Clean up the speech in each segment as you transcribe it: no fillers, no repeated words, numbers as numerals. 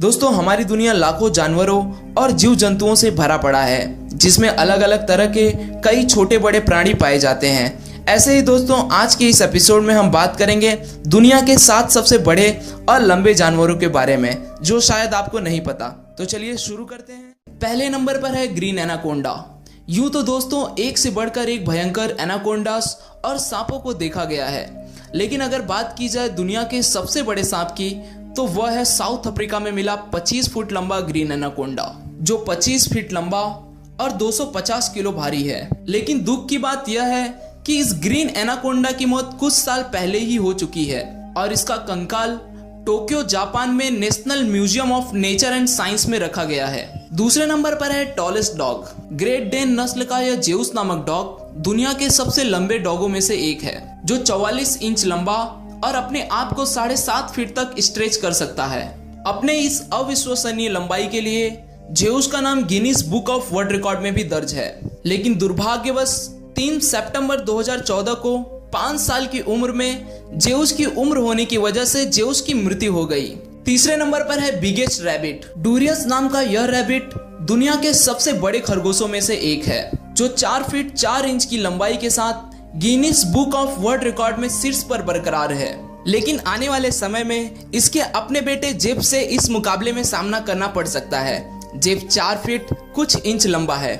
दोस्तों हमारी दुनिया लाखों जानवरों और जीव जंतुओं से भरा पड़ा है, जिसमें अलग अलग तरह के कई छोटे बड़े प्राणी पाए जाते हैं। ऐसे ही दोस्तों आज के इस एपिसोड में हम बात करेंगे दुनिया के 7 सबसे बड़े और लंबे जानवरों के बारे में, जो शायद आपको नहीं पता। तो चलिए शुरू करते हैं। पहले नंबर पर है ग्रीन एनाकोंडा। यूं तो दोस्तों एक से बढ़कर एक भयंकर एनाकोंडास और सांपों को देखा गया है, लेकिन अगर बात की जाए दुनिया के सबसे बड़े सांप की, तो वह है साउथ अफ्रीका में मिला 25 फुट लंबा ग्रीन एनाकोंडा, जो 25 फीट लंबा और 250 किलो भारी है। लेकिन दुख की बात यह है कि इस ग्रीन एनाकोंडा की मौत कुछ साल पहले ही हो चुकी है और इसका कंकाल टोक्यो जापान में national museum of nature and science में रखा गया है। दूसरे नंबर पर है टॉलेस्ट डॉग। ग्रेट डेन नस्ल का यह जेउस नामक डॉग दुनिया के सबसे लंबे डॉगों में से एक है, जो 44 इंच लंबा और अपने आप को 7.5 फीट तक स्ट्रेच कर सकता है। अपने इस अविश्वसनीय लंबाई के लिए जेउस का नाम Guinness book of world record में भी दर्ज है, लेकिन दुर्भाग्यवश 3 सितंबर 2014 को 5 साल की उम्र में जेउस की उम्र होने की वजह से जेउस की मृत्यु हो गई। तीसरे नंबर पर है बिगेस्ट रैबिट। डूरियस नाम का यह रैबिट दुनिया के सबसे बड़े खरगोशों में से एक है, जो 4 फीट 4 इंच की लंबाई के साथ Guinness book of world record में शीर्ष पर बरकरार है। लेकिन आने वाले समय में इसके अपने बेटे जेब से इस मुकाबले में सामना करना पड़ सकता है। जेब 4 फीट कुछ इंच लंबा है।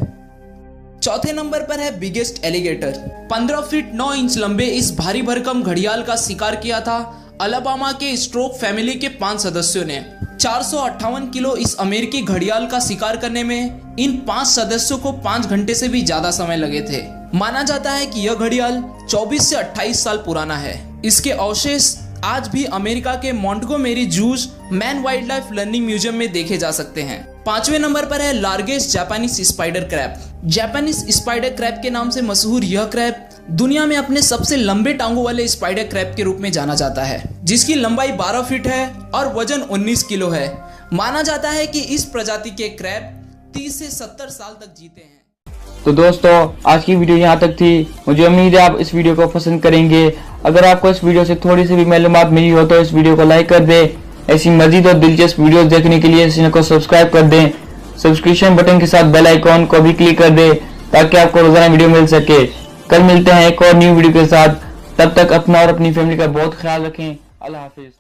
चौथे नंबर पर है बिगेस्ट एलिगेटर। 15 फीट 9 इंच लंबे इस भारी भरकम घड़ियाल का शिकार किया था अलाबामा के स्ट्रोक फैमिली के 5 सदस्यों ने। 458 किलो इस अमेरिकी घड़ियाल का शिकार करने में इन 5 सदस्यों को 5 घंटे से भी ज्यादा समय लगे थे। माना जाता है कि यह घड़ियाल 24 से 28 साल पुराना है। इसके अवशेष आज भी अमेरिका के Montgomery zoo's Mann wild life learning museum में देखे जा सकते हैं। 5वें नंबर पर है largest Japanese spider crab. Japanese spider crab के नाम से मशहूर यह क्रैब दुनिया में अपने सबसे लंबे टांगों वाले स्पाइडर क्रैब के रूप में जाना जाता है, जिसकी लंबाई 12 फीट है और वजन 19 किलो है। माना जाता है कि इस प्रजाति के क्रैब 30 से 70 साल तक जीते हैं। तो दोस्तों आज की वीडियो यहाँ तक थी। मुझे उम्मीद है आप इस वीडियो को पसंद करेंगे। अगर आपको इस वीडियो से थोड़ी सी भी मालूमात मिली हो तो इस वीडियो को लाइक कर दें। ऐसी मजीद और दिलचस्प वीडियोस देखने के लिए चैनल को सब्सक्राइब कर दें। सब्सक्रिप्शन बटन के साथ बेल आइकॉन को भी क्लिक कर दें ताकि आपको रोजाना वीडियो मिल सके। कल मिलते हैं एक और न्यू वीडियो के साथ। तब तक अपना और अपनी फैमिली का बहुत ख्याल रखें। अल्लाह हाफिज।